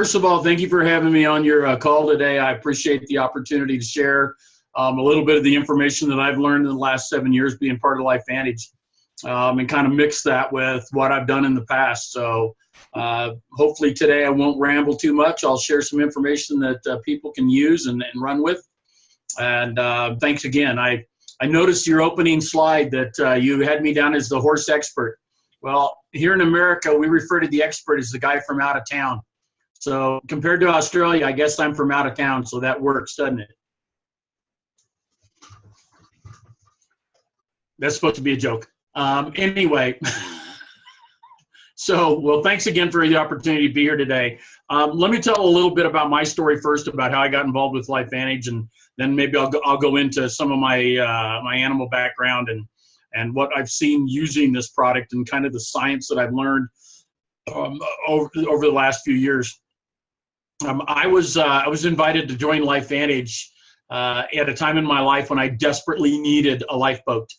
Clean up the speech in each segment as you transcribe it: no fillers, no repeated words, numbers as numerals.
First of all, thank you for having me on your call today. I appreciate the opportunity to share a little bit of the information that I've learned in the last 7 years being part of LifeVantage, and kind of mix that with what I've done in the past. So hopefully today I won't ramble too much. I'll share some information that people can use and run with. And thanks again. I noticed your opening slide that you had me down as the horse expert. Well, here in America, we refer to the expert as the guy from out of town. So compared to Australia, I guess I'm from out of town, so that works, doesn't it? That's supposed to be a joke. Anyway, well, thanks again for the opportunity to be here today. Let me tell a little bit about my story first, about how I got involved with LifeVantage, and then maybe I'll go into some of my my animal background and what I've seen using this product and kind of the science that I've learned over the last few years. I was invited to join LifeVantage at a time in my life when I desperately needed a lifeboat.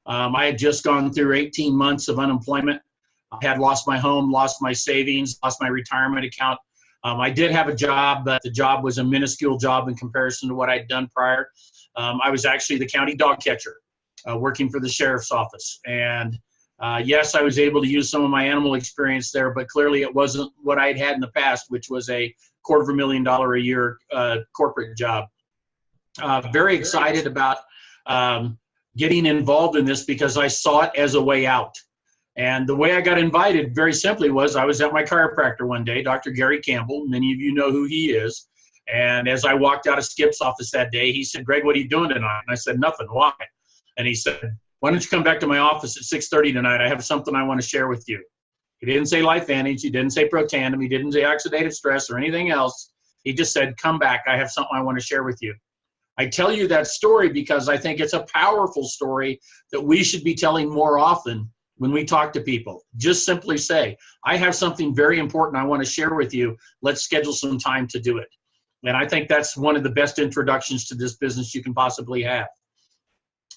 I had just gone through 18 months of unemployment. I had lost my home, lost my savings, lost my retirement account. I did have a job, but the job was a minuscule job in comparison to what I'd done prior. I was actually the county dog catcher, working for the sheriff's office. And yes, I was able to use some of my animal experience there, but clearly it wasn't what I'd had in the past, which was a $250,000 a year corporate job. Very excited about getting involved in this because I saw it as a way out. And the way I got invited very simply was I was at my chiropractor one day, Dr. Gary Campbell. Many of you know who he is. And as I walked out of Skip's office that day, he said, "Greg, what are you doing tonight?" And I said, "Nothing." "Why?" And he said, "Why don't you come back to my office at 6:30 tonight? I have something I want to share with you." He didn't say LifeVantage. He didn't say Protandim. He didn't say oxidative stress or anything else. He just said, "Come back. I have something I want to share with you." I tell you that story because I think it's a powerful story that we should be telling more often when we talk to people. Just simply say, "I have something very important I want to share with you. Let's schedule some time to do it." And I think that's one of the best introductions to this business you can possibly have.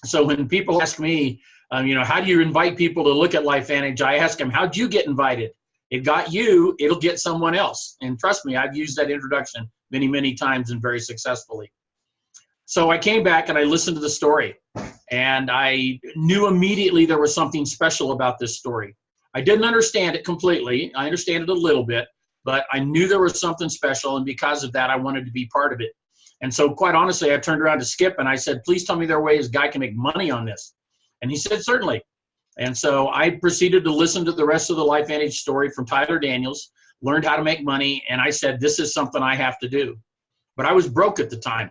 So when people ask me, how do you invite people to look at LifeVantage? I ask them, how'd you get invited? It got you, it'll get someone else. And trust me, I've used that introduction many, many times and very successfully. So I came back and I listened to the story, and I knew immediately there was something special about this story. I didn't understand it completely. I understand it a little bit, but I knew there was something special, and because of that, I wanted to be part of it. And so quite honestly, I turned around to Skip and I said, "Please tell me there are ways Guy can make money on this." And he said, "Certainly." And so I proceeded to listen to the rest of the LifeVantage story from Tyler Daniels, learned how to make money, and I said, this is something I have to do. But I was broke at the time,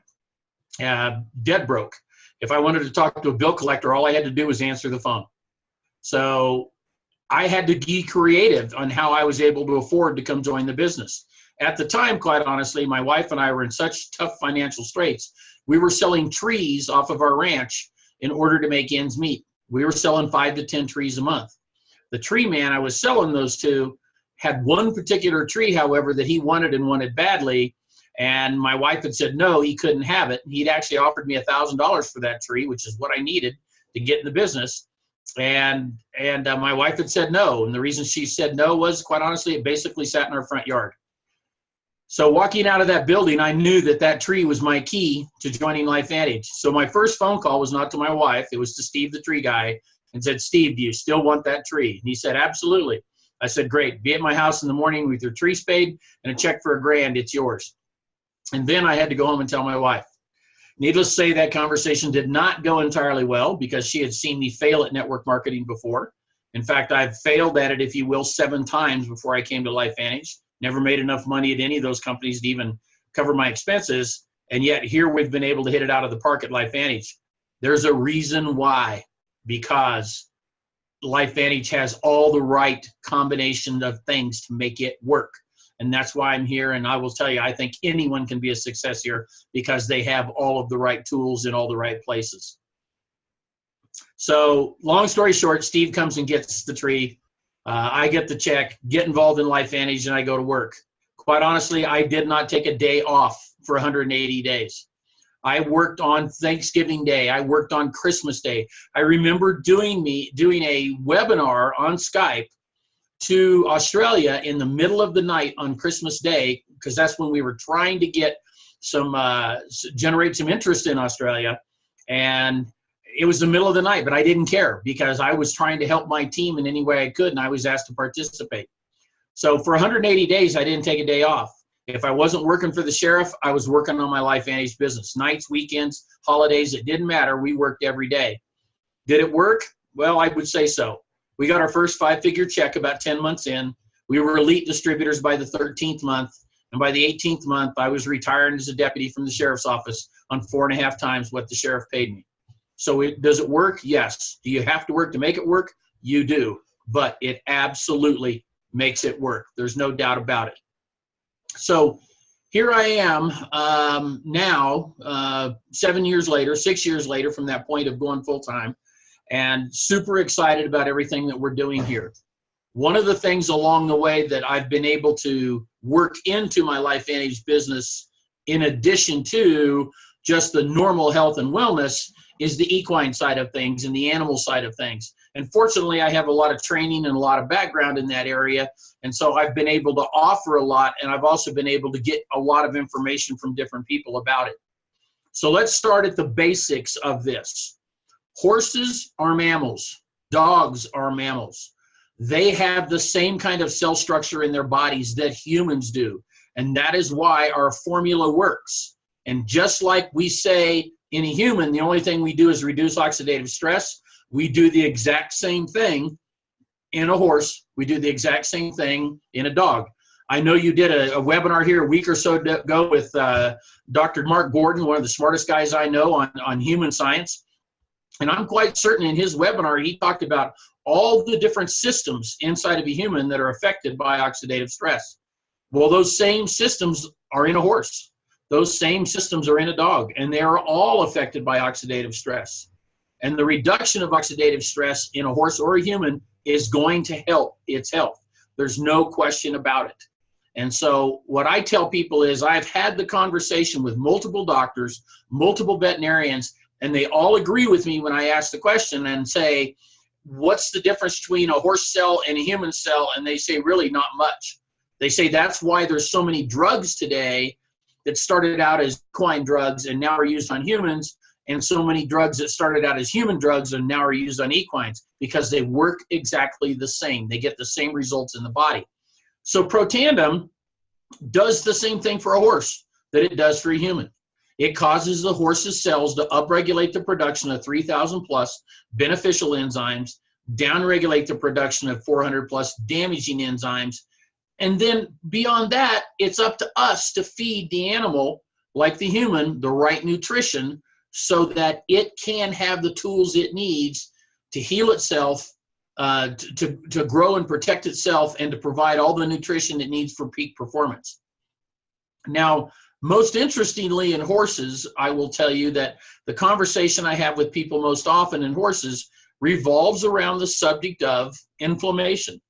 dead broke. If I wanted to talk to a bill collector, all I had to do was answer the phone. So I had to be creative on how I was able to afford to come join the business. At the time, quite honestly, my wife and I were in such tough financial straits. We were selling trees off of our ranch in order to make ends meet. We were selling 5 to 10 trees a month. The tree man I was selling those to had one particular tree, however, that he wanted and wanted badly. And my wife had said, no, he couldn't have it. He'd actually offered me $1,000 for that tree, which is what I needed to get in the business. And my wife had said no. And the reason she said no was, quite honestly, it basically sat in our front yard. So walking out of that building, I knew that that tree was my key to joining LifeVantage. So my first phone call was not to my wife. It was to Steve, the tree guy, and said, "Steve, do you still want that tree?" And he said, "Absolutely." I said, "Great. Be at my house in the morning with your tree spade and a check for $1,000. It's yours." And then I had to go home and tell my wife. Needless to say, that conversation did not go entirely well because she had seen me fail at network marketing before. In fact, I've failed at it, if you will, 7 times before I came to LifeVantage. Never made enough money at any of those companies to even cover my expenses. And yet here we've been able to hit it out of the park at LifeVantage. There's a reason why, because LifeVantage has all the right combination of things to make it work. And that's why I'm here. And I will tell you, I think anyone can be a success here because they have all of the right tools in all the right places. So long story short, Steve comes and gets the tree. I get the check, get involved in LifeVantage, and I go to work. Quite honestly, I did not take a day off for 180 days. I worked on Thanksgiving Day. I worked on Christmas Day. I remember doing a webinar on Skype to Australia in the middle of the night on Christmas Day because that's when we were trying to get generate some interest in Australia. And it was the middle of the night, but I didn't care because I was trying to help my team in any way I could, and I was asked to participate. So for 180 days, I didn't take a day off. If I wasn't working for the sheriff, I was working on my LifeVantage business. Nights, weekends, holidays, it didn't matter. We worked every day. Did it work? Well, I would say so. We got our first 5-figure check about 10 months in. We were elite distributors by the 13th month. And by the 18th month, I was retired as a deputy from the sheriff's office on 4.5 times what the sheriff paid me. So does it work? Yes. Do you have to work to make it work? You do. But it absolutely makes it work. There's no doubt about it. So here I am now, 6 years later from that point of going full time, and super excited about everything that we're doing here. One of the things along the way that I've been able to work into my LifeVantage business, in addition to just the normal health and wellness, is the equine side of things and the animal side of things. And fortunately, I have a lot of training and a lot of background in that area. And so I've been able to offer a lot, and I've also been able to get a lot of information from different people about it. So let's start at the basics of this. Horses are mammals. Dogs are mammals. They have the same kind of cell structure in their bodies that humans do. And that is why our formula works. And just like we say in a human, the only thing we do is reduce oxidative stress, we do the exact same thing in a horse. We do the exact same thing in a dog. I know you did a webinar here a week or so ago with Dr. Mark Gordon, one of the smartest guys I know on human science. And I'm quite certain in his webinar, he talked about all the different systems inside of a human that are affected by oxidative stress. Well, those same systems are in a horse. Those same systems are in a dog, and they are all affected by oxidative stress. And the reduction of oxidative stress in a horse or a human is going to help its health. There's no question about it. And so what I tell people is I've had the conversation with multiple doctors, multiple veterinarians, and they all agree with me when I ask the question and say, what's the difference between a horse cell and a human cell? And they say, really not much. They say that's why there's so many drugs today that started out as equine drugs and now are used on humans, and so many drugs that started out as human drugs and now are used on equines, because they work exactly the same. They get the same results in the body. So Protandim does the same thing for a horse that it does for a human. It causes the horse's cells to upregulate the production of 3,000 plus beneficial enzymes, downregulate the production of 400 plus damaging enzymes. And then beyond that, it's up to us to feed the animal, like the human, the right nutrition so that it can have the tools it needs to heal itself, to grow and protect itself, and to provide all the nutrition it needs for peak performance. Now, most interestingly in horses, I will tell you that the conversation I have with people most often in horses revolves around the subject of inflammation.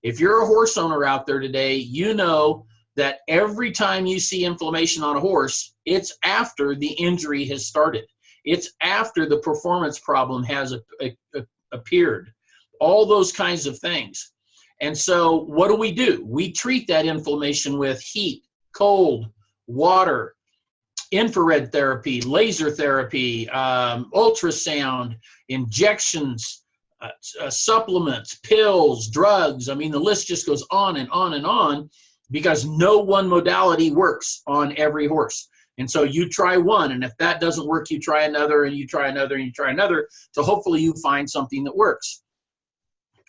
If you're a horse owner out there today, you know that every time you see inflammation on a horse, it's after the injury has started. It's after the performance problem has appeared. All those kinds of things. And so what do? We treat that inflammation with heat, cold, water, infrared therapy, laser therapy, ultrasound, injections, supplements, pills, drugs. I mean, the list just goes on and on and on, because no one modality works on every horse. And so you try one, and if that doesn't work, you try another, and you try another, and you try another, so hopefully you find something that works.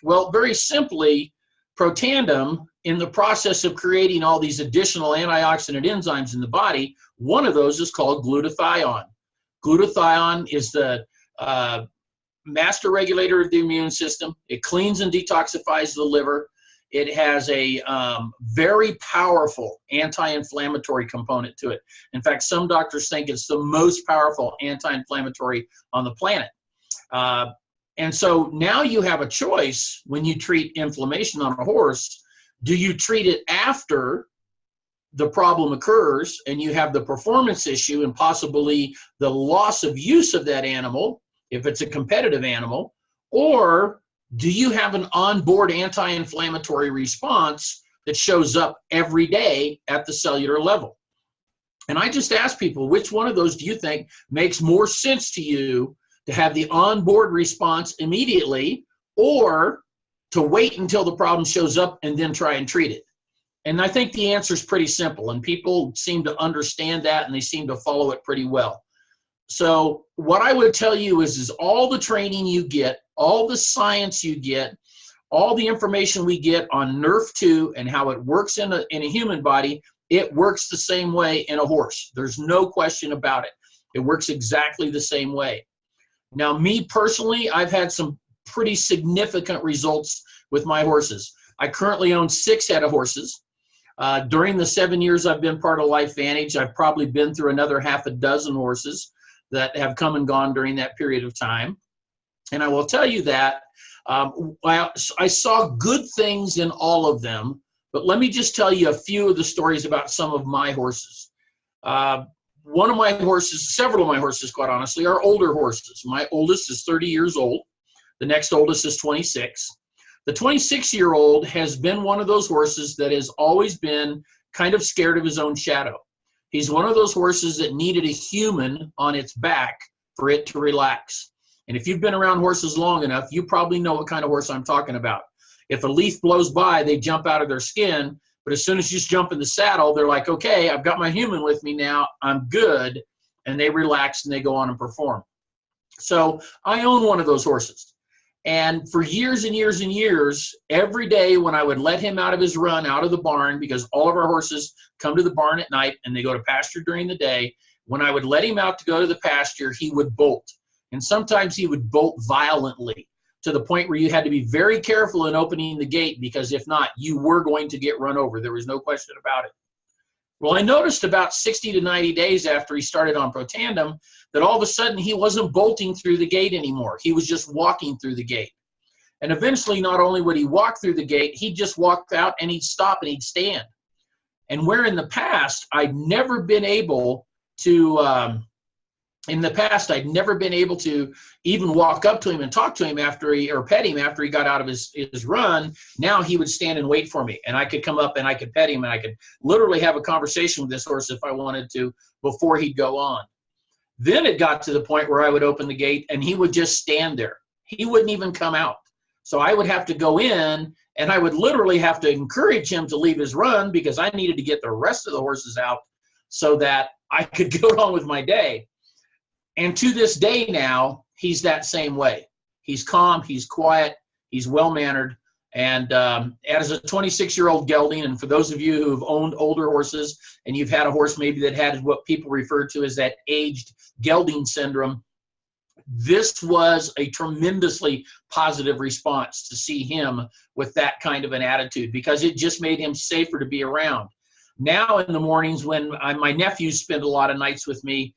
Well, very simply, Protandim, in the process of creating all these additional antioxidant enzymes in the body, one of those is called glutathione. Glutathione is the master regulator of the immune system. It cleans and detoxifies the liver. It has a very powerful anti-inflammatory component to it. In fact, some doctors think it's the most powerful anti-inflammatory on the planet. And so now you have a choice when you treat inflammation on a horse. Do you treat it after the problem occurs and you have the performance issue and possibly the loss of use of that animal, if it's a competitive animal, or do you have an onboard anti-inflammatory response that shows up every day at the cellular level. And I just ask people, which one of those do you think makes more sense to you, to have the onboard response immediately, or to wait until the problem shows up and then try and treat it? And I think the answer is pretty simple, and people seem to understand that, and they seem to follow it pretty well. So what I would tell you is all the training you get, all the science you get, all the information we get on NRF2 and how it works in a human body, it works the same way in a horse. There's no question about it. It works exactly the same way. Now, me personally, I've had some pretty significant results with my horses. I currently own 6 head of horses. During the 7 years I've been part of LifeVantage, I've probably been through another half a dozen horses that have come and gone during that period of time. And I will tell you that I saw good things in all of them, but let me just tell you a few of the stories about some of my horses. One of my horses, several of my horses, quite honestly, are older horses. My oldest is 30 years old. The next oldest is 26. The 26-year-old has been one of those horses that has always been kind of scared of his own shadow. He's one of those horses that needed a human on its back for it to relax. And if you've been around horses long enough, you probably know what kind of horse I'm talking about. If a leaf blows by, they jump out of their skin. But as soon as you jump in the saddle, they're like, okay, I've got my human with me now. I'm good. And they relax and they go on and perform. So I own one of those horses. And for years and years and years, every day when I would let him out of his run, out of the barn, because all of our horses come to the barn at night and they go to pasture during the day, when I would let him out to go to the pasture, he would bolt. And sometimes he would bolt violently to the point where you had to be very careful in opening the gate, because if not, you were going to get run over. There was no question about it. Well, I noticed about 60 to 90 days after he started on Protandim that all of a sudden he wasn't bolting through the gate anymore. He was just walking through the gate. And eventually, not only would he walk through the gate, he'd just walk out and he'd stop and he'd stand. And where in the past I'd never been able to even walk up to him and talk to him after or pet him after he got out of his run. Now he would stand and wait for me, and I could come up and I could pet him, and I could literally have a conversation with this horse if I wanted to before he'd go on. Then it got to the point where I would open the gate and he would just stand there. He wouldn't even come out. So I would have to go in, and I would literally have to encourage him to leave his run, because I needed to get the rest of the horses out so that I could go on with my day. And to this day now, he's that same way. He's calm, he's quiet, he's well-mannered. And as a 26-year-old gelding, and for those of you who have owned older horses and you've had a horse maybe that had what people refer to as that aged gelding syndrome, this was a tremendously positive response to see him with that kind of an attitude, because it just made him safer to be around. Now in the mornings when my nephews spend a lot of nights with me,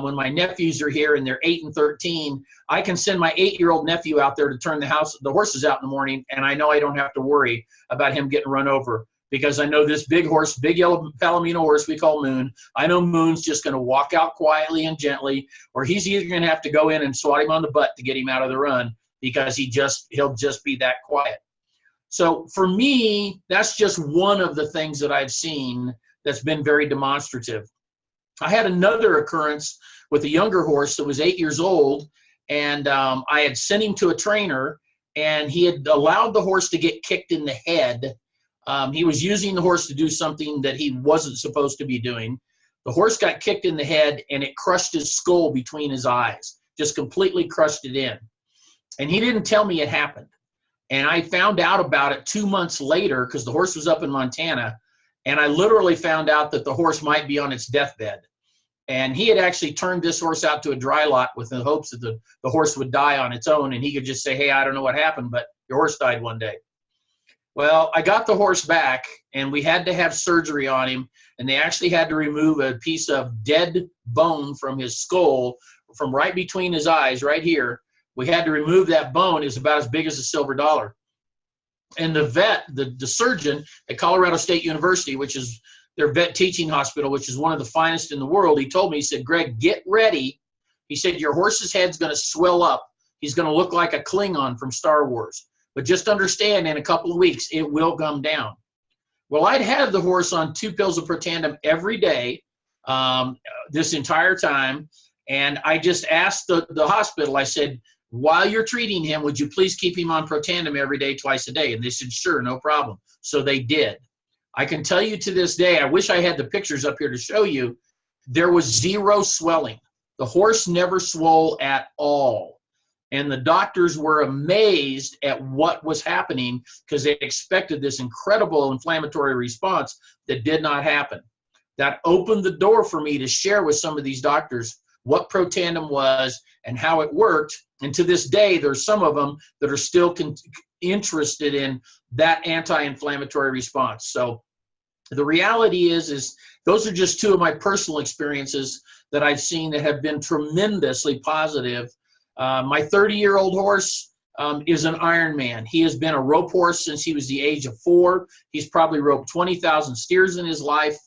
when my nephews are here and they're 8 and 13, I can send my 8-year-old nephew out there to turn the horses out in the morning, and I know I don't have to worry about him getting run over, because I know this big horse, big yellow Palomino horse we call Moon, I know Moon's just going to walk out quietly and gently, or he's either going to have to go in and swat him on the butt to get him out of the run, because he'll just be that quiet. So for me, that's just one of the things that I've seen that's been very demonstrative. I had another occurrence with a younger horse that was 8 years old, and I had sent him to a trainer, and he had allowed the horse to get kicked in the head. He was using the horse to do something that he wasn't supposed to be doing. The horse got kicked in the head, and it crushed his skull between his eyes, just completely crushed it in. And he didn't tell me it happened. And I found out about it 2 months later, because the horse was up in Montana, and I literally found out that the horse might be on its deathbed. And he had actually turned this horse out to a dry lot with the hopes that the horse would die on its own, and he could just say, hey, I don't know what happened, but your horse died one day. Well, I got the horse back, and we had to have surgery on him, and they actually had to remove a piece of dead bone from his skull, from right between his eyes, right here. We had to remove that bone. It was about as big as a silver dollar. And the vet, the surgeon at Colorado State University, which is their vet teaching hospital, which is one of the finest in the world, he told me, he said, Greg, get ready. He said, your horse's head's going to swell up. He's going to look like a Klingon from Star Wars. But just understand, in a couple of weeks, it will come down. Well, I'd had the horse on 2 pills of Protandim every day this entire time. And I just asked the hospital, I said, while you're treating him, would you please keep him on Protandim every day, twice a day? And they said, sure, no problem. So they did. I can tell you to this day, I wish I had the pictures up here to show you, there was 0 swelling. The horse never swole at all. And the doctors were amazed at what was happening because they expected this incredible inflammatory response that did not happen. That opened the door for me to share with some of these doctors what Protandim was and how it worked. And to this day, there's some of them that are still interested in that anti-inflammatory response. So the reality is those are just 2 of my personal experiences that I've seen that have been tremendously positive. My 30-year-old horse is an Ironman. He has been a rope horse since he was the age of 4. He's probably roped 20,000 steers in his life.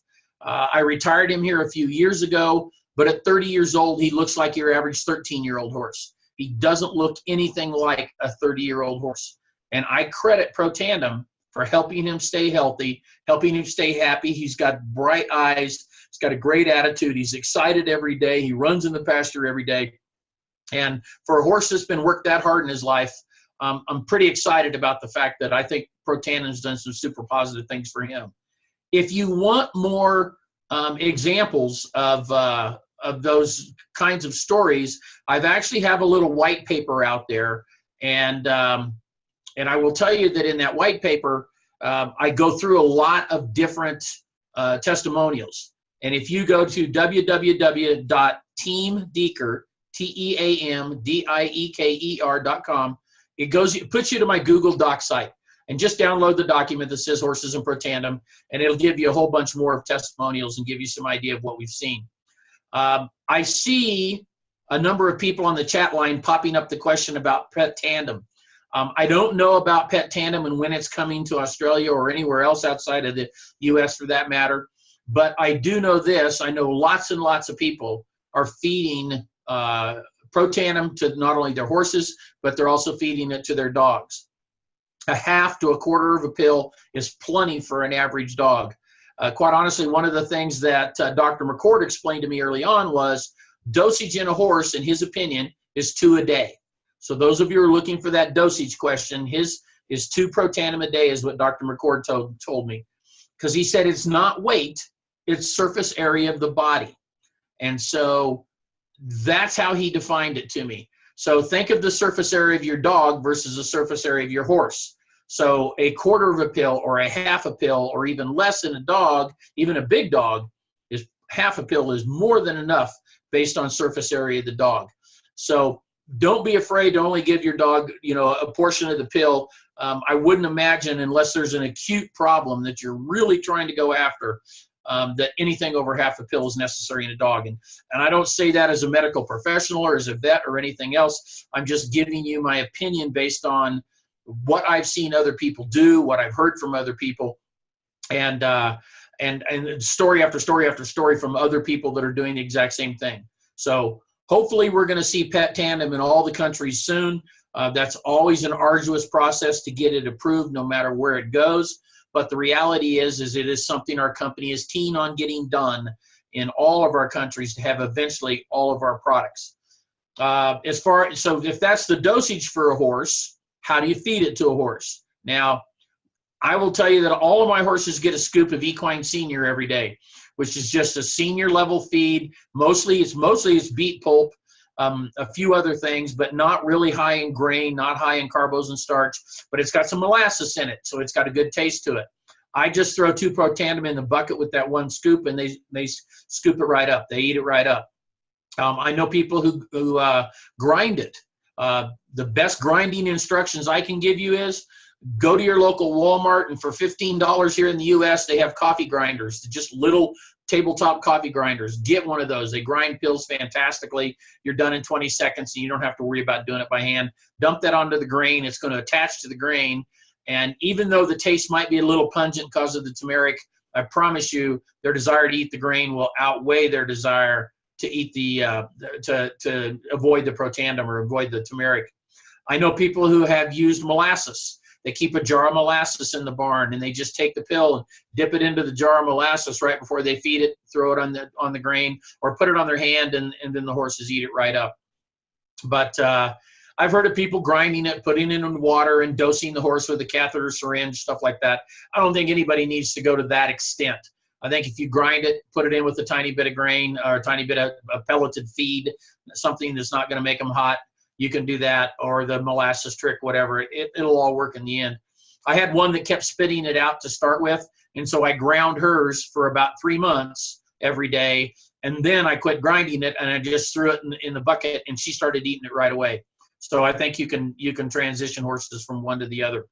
I retired him here a few years ago, but at 30 years old, he looks like your average 13-year-old horse. He doesn't look anything like a 30-year-old horse. And I credit Protandim for helping him stay healthy, helping him stay happy. He's got bright eyes. He's got a great attitude. He's excited every day. He runs in the pasture every day. And for a horse that's been worked that hard in his life, I'm pretty excited about the fact that I think Protandim's done some super positive things for him. If you want more examples of those kinds of stories, I've actually have a little white paper out there, and I will tell you that in that white paper, I go through a lot of different testimonials. And if you go to www.teamdieker, TEAMDIEKER.com, it puts you to my Google Doc site. And just download the document that says Horses and Protandim, and it'll give you a whole bunch more of testimonials and give you some idea of what we've seen. I see a number of people on the chat line popping up the question about Protandim. I don't know about Protandim and when it's coming to Australia or anywhere else outside of the U.S. for that matter, but I do know this. I know lots and lots of people are feeding Protandim to not only their horses, but they're also feeding it to their dogs. A half to a quarter of a pill is plenty for an average dog. Quite honestly, one of the things that Dr. McCord explained to me early on was dosage in a horse, in his opinion, is 2 a day. So those of you who are looking for that dosage question, his 2 Protandim a day is what Dr. McCord told me. Because he said it's not weight, it's surface area of the body. And so that's how he defined it to me. So think of the surface area of your dog versus the surface area of your horse. So a quarter of a pill or a half a pill or even less in a dog, even a big dog, is half a pill is more than enough based on surface area of the dog. So don't be afraid to only give your dog, a portion of the pill. I wouldn't imagine, unless there's an acute problem that you're really trying to go after, that anything over half a pill is necessary in a dog. And I don't say that as a medical professional or as a vet or anything else. I'm just giving you my opinion based on what I've seen other people do, what I've heard from other people, and story after story after story from other people that are doing the exact same thing. So hopefully we're going to see Protandim in all the countries soon. That's always an arduous process to get it approved no matter where it goes. But the reality is it is something our company is keen on getting done in all of our countries to have eventually all of our products. So if that's the dosage for a horse, how do you feed it to a horse? Now, I will tell you that all of my horses get a scoop of Equine Senior every day, which is just a senior level feed. Mostly it's beet pulp, a few other things, but not really high in grain, not high in carbs and starch, but it's got some molasses in it, so it's got a good taste to it. I just throw 2 Protandim in the bucket with that 1 scoop, and they scoop it right up. They eat it right up. I know people who grind it. The best grinding instructions I can give you is go to your local Walmart, and for $15 here in the U.S., they have coffee grinders, just little tabletop coffee grinders. Get one of those. They grind pills fantastically. You're done in 20 seconds, and you don't have to worry about doing it by hand. Dump that onto the grain. It's going to attach to the grain, and even though the taste might be a little pungent because of the turmeric, I promise you their desire to eat the grain will outweigh their desire to eat to avoid the Protandim or avoid the turmeric. I know people who have used molasses. they keep a jar of molasses in the barn, and they just take the pill and dip it into the jar of molasses right before they feed it, throw it on the grain, or put it on their hand, and then the horses eat it right up. But I've heard of people grinding it, putting it in water, and dosing the horse with a catheter syringe, stuff like that. I don't think anybody needs to go to that extent. I think if you grind it, put it in with a tiny bit of grain or a tiny bit of a pelleted feed, something that's not going to make them hot, you can do that, or the molasses trick, whatever. It'll all work in the end. I had one that kept spitting it out to start with, and so I ground hers for about 3 months every day, and then I quit grinding it, and I just threw it in the bucket, and she started eating it right away. So I think you can transition horses from one to the other.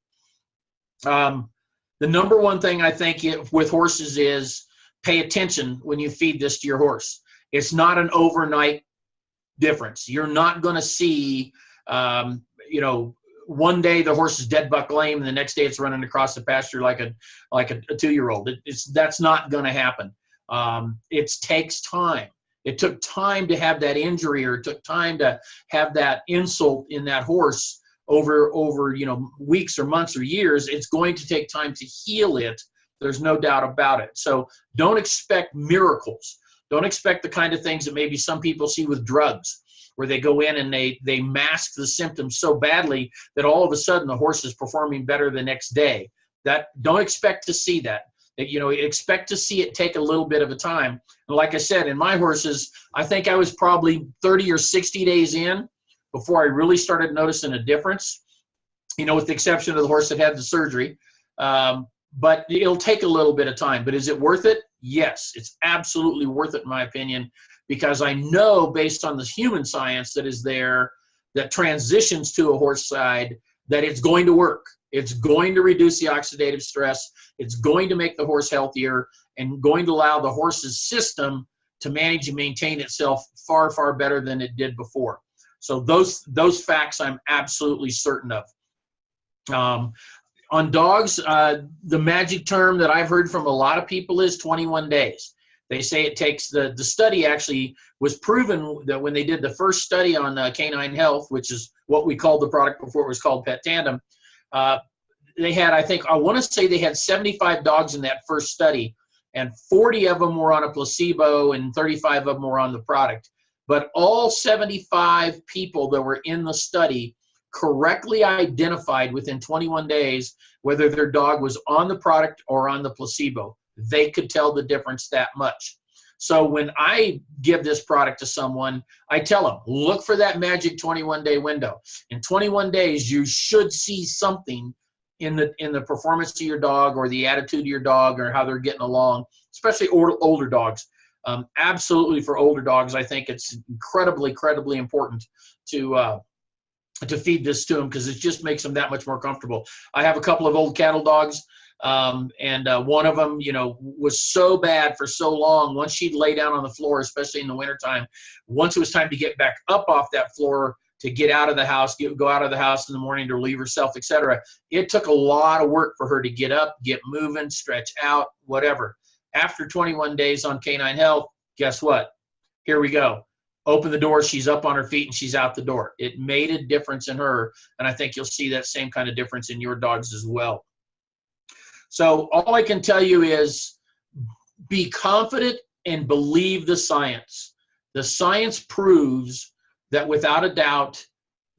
The number one thing I think with horses is pay attention when you feed this to your horse. It's not an overnight difference. You're not going to see, one day the horse is dead buck lame, and the next day it's running across the pasture like a 2-year-old. That's not going to happen. It takes time. It took time to have that injury, or it took time to have that insult in that horse over weeks or months or years. It's going to take time to heal it. There's no doubt about it. So don't expect miracles. Don't expect the kind of things that maybe some people see with drugs, where they go in and they mask the symptoms so badly that all of a sudden the horse is performing better the next day. Don't expect to see that. Expect to see it take a little bit of a time. And like I said, in my horses, I think I was probably 30 or 60 days in before I really started noticing a difference, with the exception of the horse that had the surgery. But it'll take a little bit of time. But is it worth it? Yes, it's absolutely worth it, in my opinion, because I know, based on the human science that is there, that transitions to a horse side, that it's going to work. It's going to reduce the oxidative stress. It's going to make the horse healthier, and going to allow the horse's system to manage and maintain itself far, far better than it did before. So those facts I'm absolutely certain of. On dogs, the magic term that I've heard from a lot of people is 21 days. They say it takes, the study actually was proven that when they did the first study on canine health, which is what we called the product before it was called Protandim, they had, I want to say they had 75 dogs in that first study, and 40 of them were on a placebo and 35 of them were on the product. But all 75 people that were in the study correctly identified within 21 days whether their dog was on the product or on the placebo. They could tell the difference that much. So when I give this product to someone, I tell them, look for that magic 21-day window. In 21 days, you should see something in the performance of your dog, or the attitude of your dog, or how they're getting along, especially older dogs. Absolutely, for older dogs, I think it's incredibly important to feed this to them, because it just makes them that much more comfortable. I have a couple of old cattle dogs, and one of them, was so bad for so long. Once she'd lay down on the floor, especially in the wintertime, once it was time to get back up off that floor, to get out of the house, go out of the house in the morning to relieve herself, etc., it took a lot of work for her to get up, get moving, stretch out, whatever. After 21 days on Canine Health, guess what? Here we go. Open the door, she's up on her feet, and she's out the door. It made a difference in her, and I think you'll see that same kind of difference in your dogs as well. So all I can tell you is be confident and believe the science. The science proves that without a doubt,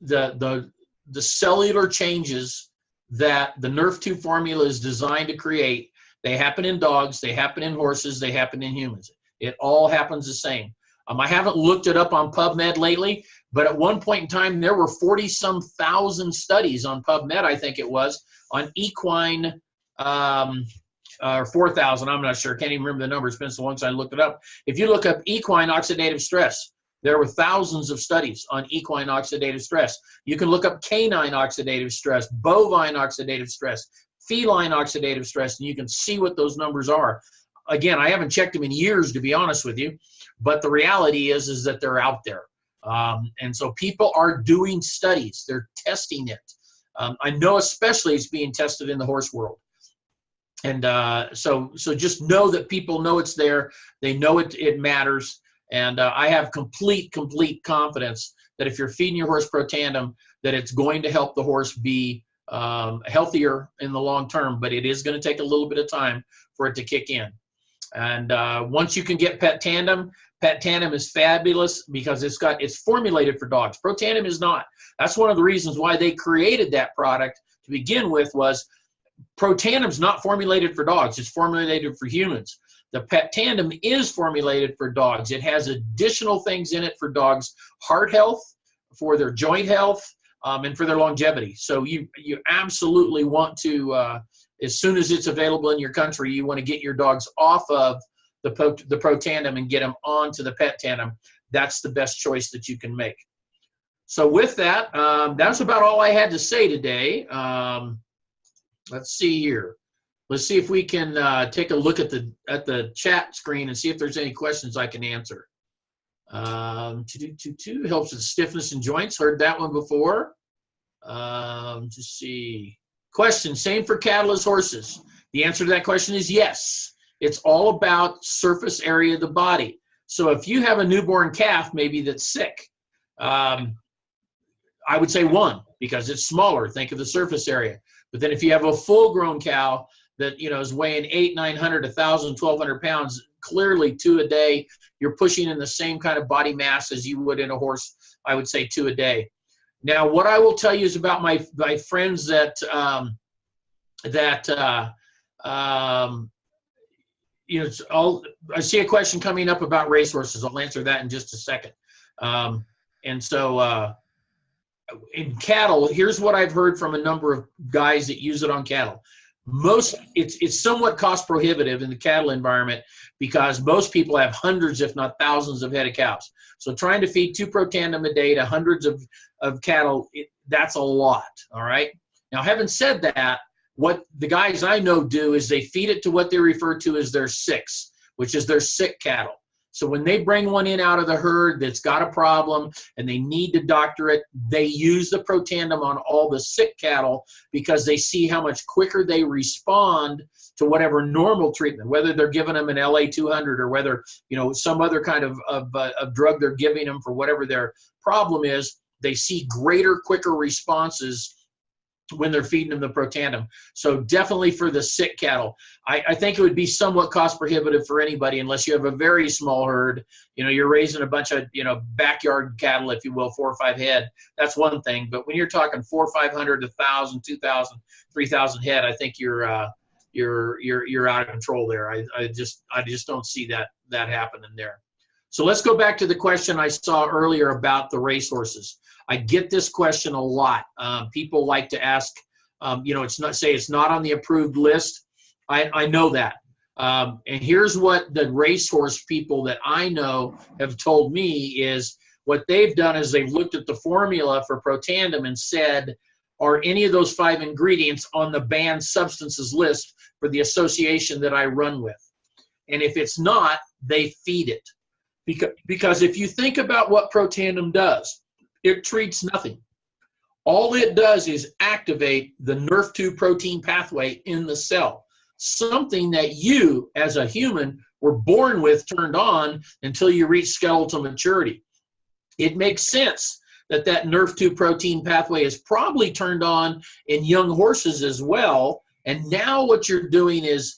the cellular changes that the Nerf2 formula is designed to create, they happen in dogs, they happen in horses, they happen in humans. It all happens the same. I haven't looked it up on PubMed lately, but at one point in time, there were 40-some thousand studies on PubMed, I think it was, on equine, or 4,000, I'm not sure, can't even remember the number, it's been so long since I looked it up. If you look up equine oxidative stress, there were thousands of studies on equine oxidative stress. You can look up canine oxidative stress, bovine oxidative stress, feline oxidative stress, and you can see what those numbers are. Again, I haven't checked them in years, to be honest with you, but the reality is that they're out there. And so people are doing studies. They're testing it. I know especially it's being tested in the horse world. And so just know that people know it's there. They know it matters. And I have complete confidence that if you're feeding your horse Protandim, that it's going to help the horse be healthier in the long term, but it is going to take a little bit of time for it to kick in. And once you can get Protandim is fabulous because it's formulated for dogs. Protandim is not. That's one of the reasons why they created that product to begin with. Was Protandim's not formulated for dogs. It's formulated for humans. The Protandim is formulated for dogs. It has additional things in it for dogs' heart health, for their joint health, and for their longevity. So you absolutely want to, as soon as it's available in your country, you want to get your dogs off of the Protandim and get them onto the Protandim. That's the best choice that you can make. So with that, that's about all I had to say today. Let's see here. Let's see if we can take a look at the chat screen and see if there's any questions I can answer. Helps with stiffness in joints. Heard that one before. Just see. Question, same for cattle as horses. The answer to that question is yes. It's all about surface area of the body. So if you have a newborn calf maybe that's sick, I would say 1 because it's smaller. Think of the surface area. But then if you have a full-grown cow that is weighing 800, 900, 1,000, 1,200 pounds, clearly 2 a day, you're pushing in the same kind of body mass as you would in a horse. I would say 2 a day. Now, what I will tell you is about my friends that I see a question coming up about racehorses. I'll answer that in just a second. In cattle, here's what I've heard from a number of guys that use it on cattle. It's somewhat cost prohibitive in the cattle environment because most people have hundreds, if not thousands, of head of cows. So trying to feed 2 Protandim a day to hundreds of cattle, that's a lot. All right. Now, having said that, what the guys I know do is they feed it to what they refer to as their sicks, which is their sick cattle. So when they bring one in out of the herd that's got a problem and they need to doctor it, they use the Protandim on all the sick cattle because they see how much quicker they respond to whatever normal treatment, whether they're giving them an LA-200 or whether, some other kind of drug they're giving them for whatever their problem is. They see greater, quicker responses when they're feeding them the Protandim. So definitely for the sick cattle. I think it would be somewhat cost prohibitive for anybody unless you have a very small herd. You're raising a bunch of, backyard cattle, if you will, 4 or 5 head. That's one thing. But when you're talking 400 or 500, 1,000, 2,000, 3,000 head, I think you're out of control there. I just don't see that happening there. So let's go back to the question I saw earlier about the racehorses. I get this question a lot. People like to ask, it's not on the approved list. I know that. And here's what the racehorse people that I know have told me is what they've done is they've looked at the formula for Protandim and said, are any of those 5 ingredients on the banned substances list for the association that I run with? And if it's not, they feed it. Because if you think about what Protandim does, it treats nothing. All it does is activate the NRF2 protein pathway in the cell, something that you, as a human, were born with turned on until you reach skeletal maturity. It makes sense that NRF2 protein pathway is probably turned on in young horses as well. And now what you're doing is,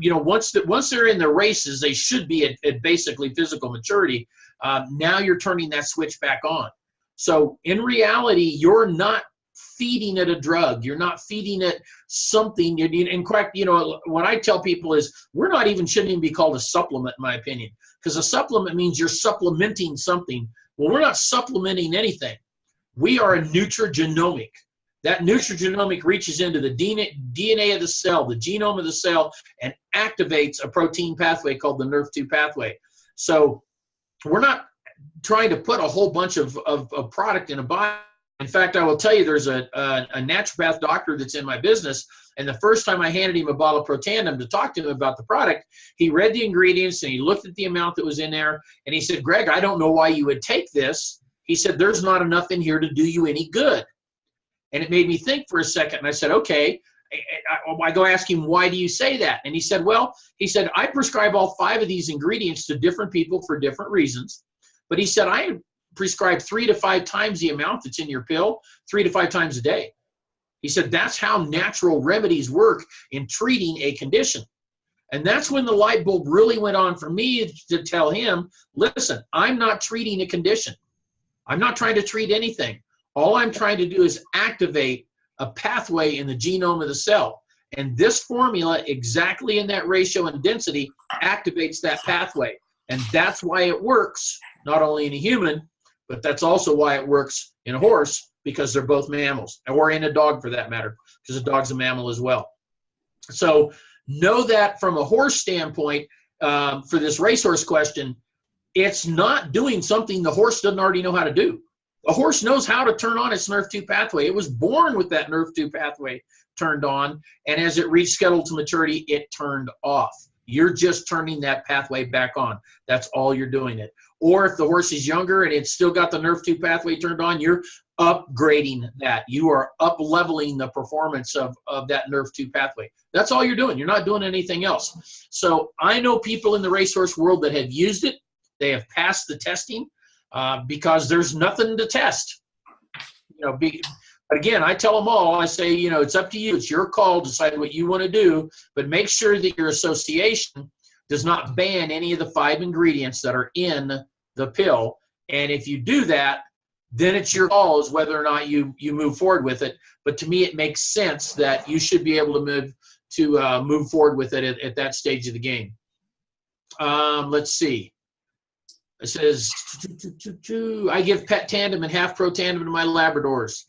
once they're in the races, they should be at basically physical maturity. Now you're turning that switch back on. So in reality, you're not feeding it a drug. You're not feeding it something. In fact, what I tell people is shouldn't even be called a supplement, in my opinion, because a supplement means you're supplementing something. Well, we're not supplementing anything. We are a nutrigenomic. That nutrigenomic reaches into the DNA of the cell, the genome of the cell, and activates a protein pathway called the NRF2 pathway. So we're not trying to put a whole bunch of product in a body. In fact, I will tell you, there's a naturopath doctor that's in my business, and the first time I handed him a bottle of Protandim to talk to him about the product, he read the ingredients and he looked at the amount that was in there, and he said, Greg, I don't know why you would take this. He said, there's not enough in here to do you any good. And it made me think for a second, and I said, okay. I go ask him, why do you say that? And he said, I prescribe all 5 of these ingredients to different people for different reasons. But he said, I prescribe 3 to 5 times the amount that's in your pill, 3 to 5 times a day. He said, that's how natural remedies work in treating a condition. And that's when the light bulb really went on for me to tell him, listen, I'm not treating a condition. I'm not trying to treat anything. All I'm trying to do is activate a pathway in the genome of the cell. And this formula, exactly in that ratio and density, activates that pathway. And that's why it works, not only in a human, but that's also why it works in a horse, because they're both mammals, or in a dog for that matter, because a dog's a mammal as well. So know that from a horse standpoint, for this racehorse question, it's not doing something the horse doesn't already know how to do. A horse knows how to turn on its NRF2 pathway. It was born with that NRF2 pathway turned on, and as it reached skeletal maturity, it turned off. You're just turning that pathway back on. That's all you're doing it. Or if the horse is younger and it's still got the NRF2 pathway turned on, you're upgrading that. You are up-leveling the performance of that NRF2 pathway. That's all you're doing. You're not doing anything else. So I know people in the racehorse world that have used it. They have passed the testing because there's nothing to test. But again, I tell them all, I say, it's up to you. It's your call to decide what you want to do, but make sure that your association does not ban any of the 5 ingredients that are in the pill. And if you do that, then it's your call as whether or not you move forward with it. But to me, it makes sense that you should be able to move forward with it at that stage of the game. Let's see. It says, I give Pet Tandem and half Protandim to my Labradors.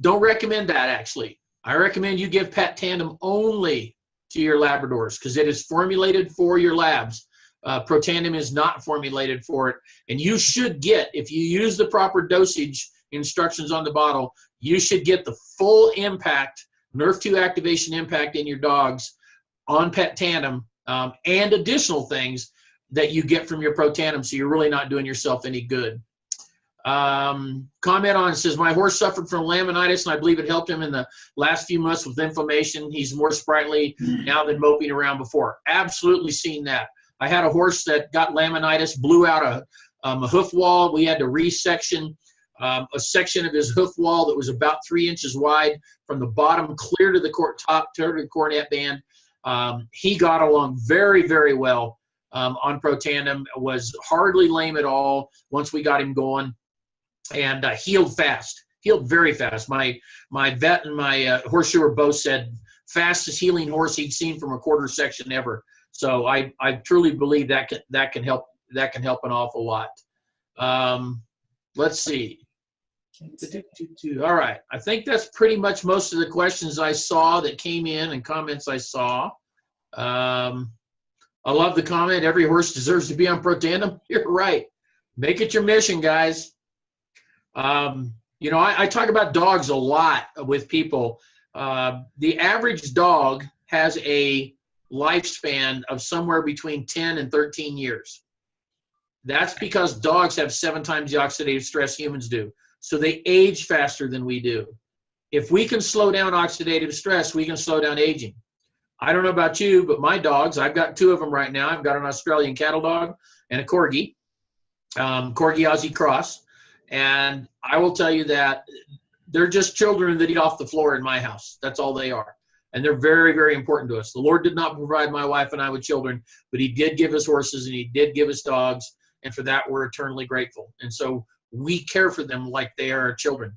Don't recommend that, actually. I recommend you give Pet Tandem only to your Labradors because it is formulated for your labs. Protandim is not formulated for it. And you should get, if you use the proper dosage instructions on the bottle, you should get the full impact, NRF2 activation impact in your dogs on Pet Tandem and additional things that you get from your Protandim, so you're really not doing yourself any good. Comment on it says, my horse suffered from laminitis, and I believe it helped him in the last few months with inflammation. He's more sprightly now than moping around before. Absolutely seen that. I had a horse that got laminitis, blew out a hoof wall. We had to resection a section of his hoof wall that was about 3 inches wide from the bottom clear to the top, to the cornet band. He got along very, very well on Protandim, was hardly lame at all once we got him going, and healed fast, healed very fast. My vet and my horseshoer both said fastest healing horse he'd seen from a quarter section ever. So I truly believe that can help an awful lot. Let's see. All right, I think that's pretty much most of the questions I saw that came in and comments I saw. I love the comment, every horse deserves to be on Protandim. You're right. Make it your mission, guys. I talk about dogs a lot with people. The average dog has a lifespan of somewhere between 10 and 13 years. That's because dogs have 7 times the oxidative stress humans do. So they age faster than we do. If we can slow down oxidative stress, we can slow down aging. I don't know about you, but my dogs, I've got 2 of them right now. I've got an Australian cattle dog and a Corgi, Corgi Aussie Cross. And I will tell you that they're just children that eat off the floor in my house. That's all they are. And they're very, very important to us. The Lord did not provide my wife and I with children, but he did give us horses and he did give us dogs. And for that, we're eternally grateful. And so we care for them like they are our children.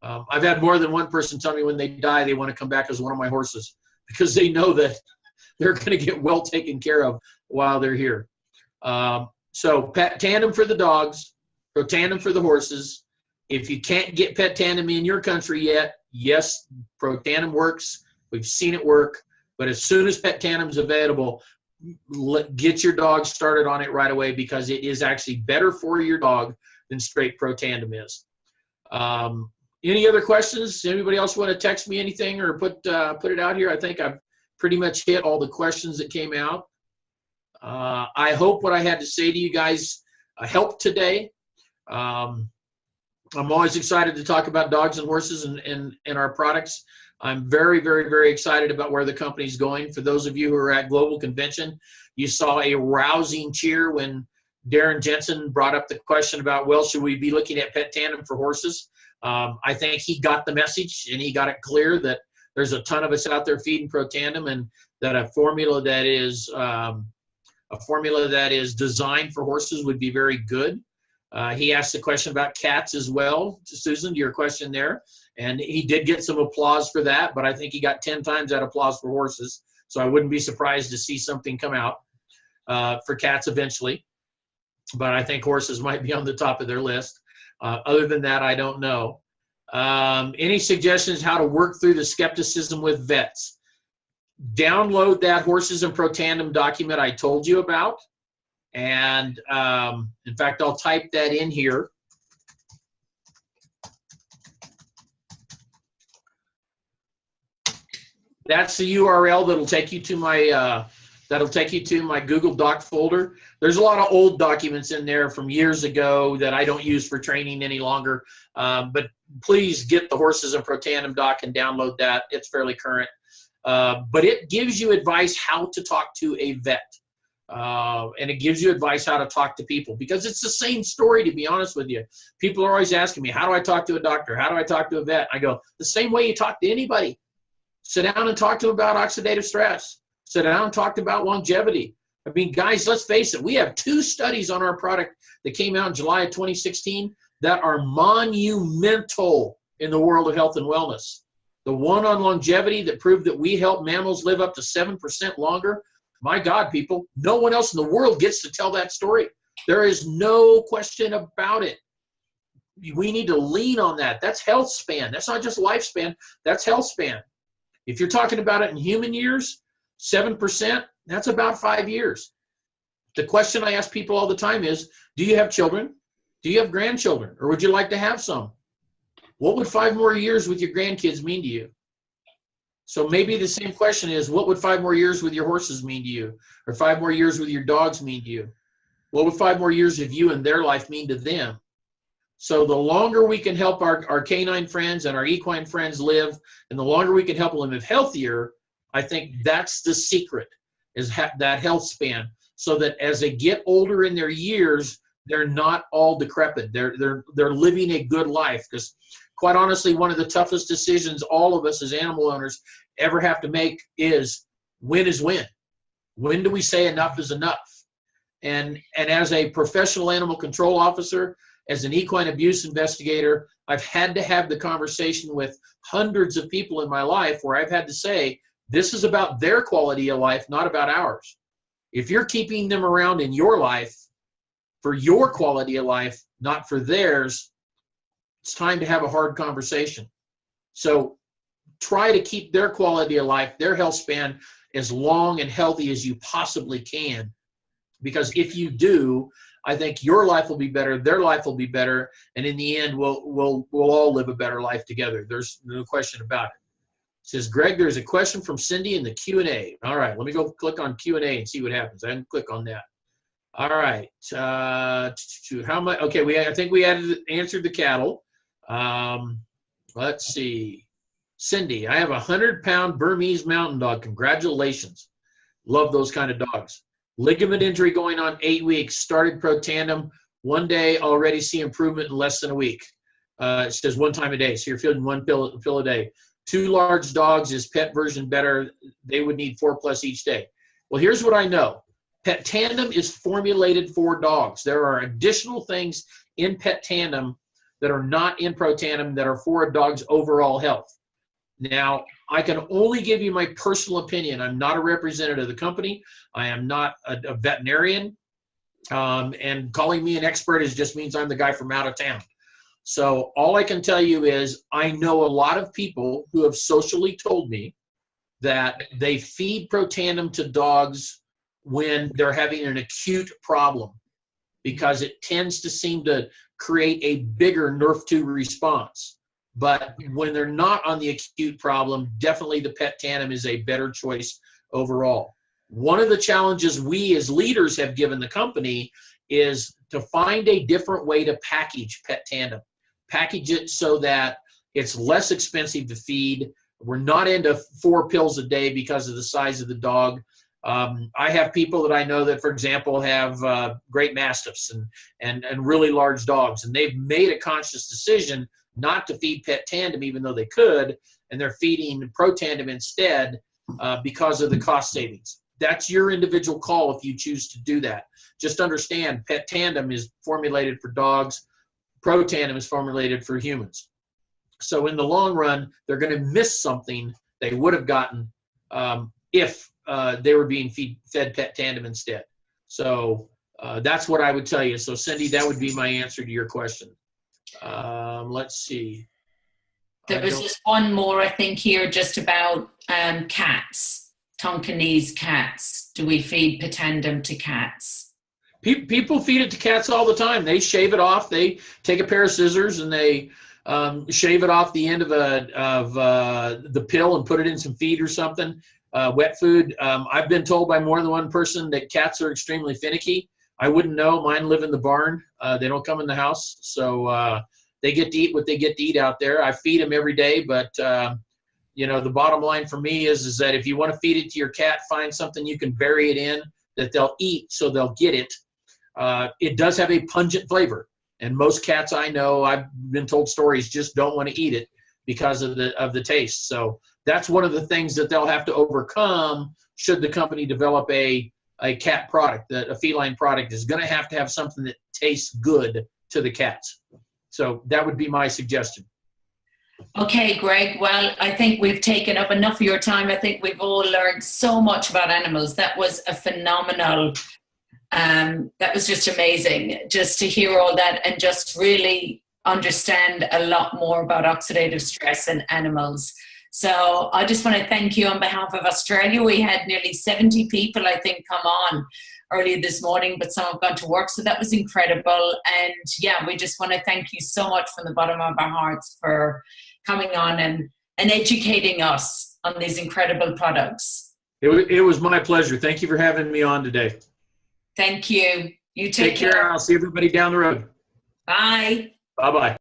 I've had more than one person tell me when they die, they want to come back as one of my horses, because they know that they're going to get well taken care of while they're here. So Pet Tandem for the dogs, Protandim for the horses. If you can't get Pet Tandem in your country yet, yes, Protandim works. We've seen it work. But as soon as Pet Tandem is available, get your dog started on it right away, because it is actually better for your dog than straight Protandim is. Any other questions? Anybody else want to text me anything or put it out here? I think I've pretty much hit all the questions that came out. I hope what I had to say to you guys helped today. I'm always excited to talk about dogs and horses and our products. I'm very, very, very excited about where the company's going. For those of you who are at Global Convention, you saw a rousing cheer when Darren Jensen brought up the question about, well, should we be looking at Pet Tandem for horses? I think he got the message, and he got it clear that there's a ton of us out there feeding Protandim, and that a formula that is designed for horses would be very good. He asked a question about cats as well, Susan, to your question there, and he did get some applause for that, but I think he got 10 times that applause for horses, so I wouldn't be surprised to see something come out for cats eventually, but I think horses might be on the top of their list. Other than that, I don't know. Any suggestions how to work through the skepticism with vets? Download that Horses and Protandim document I told you about. And in fact, I'll type that in here. That's the URL that'll take you to my Google Doc folder. There's a lot of old documents in there from years ago that I don't use for training any longer. But please get the Horses and Protandim doc and download that. It's fairly current. But it gives you advice how to talk to a vet. And it gives you advice how to talk to people, because it's the same story, to be honest with you. People are always asking me, how do I talk to a doctor? How do I talk to a vet? I go, the same way you talk to anybody. Sit down and talk to them about oxidative stress. Sit down and talk about longevity. I mean, guys, let's face it. We have 2 studies on our product that came out in July of 2016 that are monumental in the world of health and wellness. The one on longevity that proved that we help mammals live up to 7% longer. My God, people, no one else in the world gets to tell that story. There is no question about it. We need to lean on that. That's health span. That's not just lifespan. That's health span. If you're talking about it in human years, 7%, that's about 5 years. The question I ask people all the time is, do you have children? Do you have grandchildren? Or would you like to have some? What would 5 more years with your grandkids mean to you? So maybe the same question is, what would 5 more years with your horses mean to you? Or 5 more years with your dogs mean to you? What would 5 more years of you and their life mean to them? So the longer we can help our canine friends and our equine friends live, and the longer we can help them live healthier, I think that's the secret, is that health span, so that as they get older in their years, they're not all decrepit. They're living a good life. Because quite honestly, one of the toughest decisions all of us as animal owners ever have to make is when is when? When do we say enough is enough? And as a professional animal control officer, as an equine abuse investigator, I've had to have the conversation with hundreds of people in my life where I've had to say, this is about their quality of life, not about ours. If you're keeping them around in your life for your quality of life, not for theirs, it's time to have a hard conversation. So try to keep their quality of life, their health span, as long and healthy as you possibly can. Because if you do, I think your life will be better, their life will be better, and in the end, we'll all live a better life together. There's no question about it. It says, Greg, there's a question from Cindy in the Q&A. All right, let me go click on Q&A and see what happens. I didn't click on that. All right. How much? Okay, I think we answered the cattle. Let's see. Cindy, I have a 100-pound Burmese mountain dog. Congratulations. Love those kind of dogs. Ligament injury going on 8 weeks. Started Protandim. One day, already see improvement in less than a week. It says 1 time a day. So you're feeding 1 pill a day. 2 large dogs, is pet version better? They would need 4+ each day. Well, here's what I know. Protandim is formulated for dogs. There are additional things in Protandim that are not in Protandim that are for a dog's overall health. Now, I can only give you my personal opinion. I'm not a representative of the company. I am not a veterinarian. And calling me an expert just means I'm the guy from out of town. So all I can tell you is I know a lot of people who have socially told me that they feed Protandim to dogs when they're having an acute problem, because it tends to seem to create a bigger NRF2 response. But when they're not on the acute problem, definitely the Protandim is a better choice overall. One of the challenges we as leaders have given the company is to find a different way to package Protandim. Package it so that it's less expensive to feed. We're not into 4 pills a day because of the size of the dog. I have people that I know that, for example, have great mastiffs and really large dogs, and they've made a conscious decision not to feed Pet Tandem, even though they could, and they're feeding Protandim instead because of the cost savings. That's your individual call if you choose to do that. Just understand, Pet Tandem is formulated for dogs. Protandim is formulated for humans. So in the long run, they're going to miss something they would have gotten if they were being fed Pet Tandem instead. So that's what I would tell you. So Cindy, that would be my answer to your question. Let's see. There was just one more, I think, here, just about cats, Tonkinese cats. Do we feed Protandim to cats? People feed it to cats all the time. They shave it off. They take a pair of scissors and they shave it off the end of the pill and put it in some feed or something, wet food. I've been told by more than one person that cats are extremely finicky. I wouldn't know. Mine live in the barn. They don't come in the house. So they get to eat what they get to eat out there. I feed them every day, but you know, the bottom line for me is that if you want to feed it to your cat, find something you can bury it in that they'll eat so they'll get it. It does have a pungent flavor, and most cats I know, I've been told stories, just don't want to eat it because of the taste. So that's one of the things that they'll have to overcome should the company develop a cat product. That a feline product is going to have something that tastes good to the cats. So that would be my suggestion. Okay, Greg. Well, I think we've taken up enough of your time. I think we've all learned so much about animals. That was a phenomenal, that was just amazing just to hear all that and just really understand a lot more about oxidative stress in animals. So I just want to thank you on behalf of Australia. We had nearly 70 people, I think, come on earlier this morning, but some have gone to work, so that was incredible. And yeah, we just want to thank you so much from the bottom of our hearts for coming on and educating us on these incredible products. It was my pleasure. Thank you for having me on today. Thank you. You take care. I'll see everybody down the road. Bye. Bye-bye.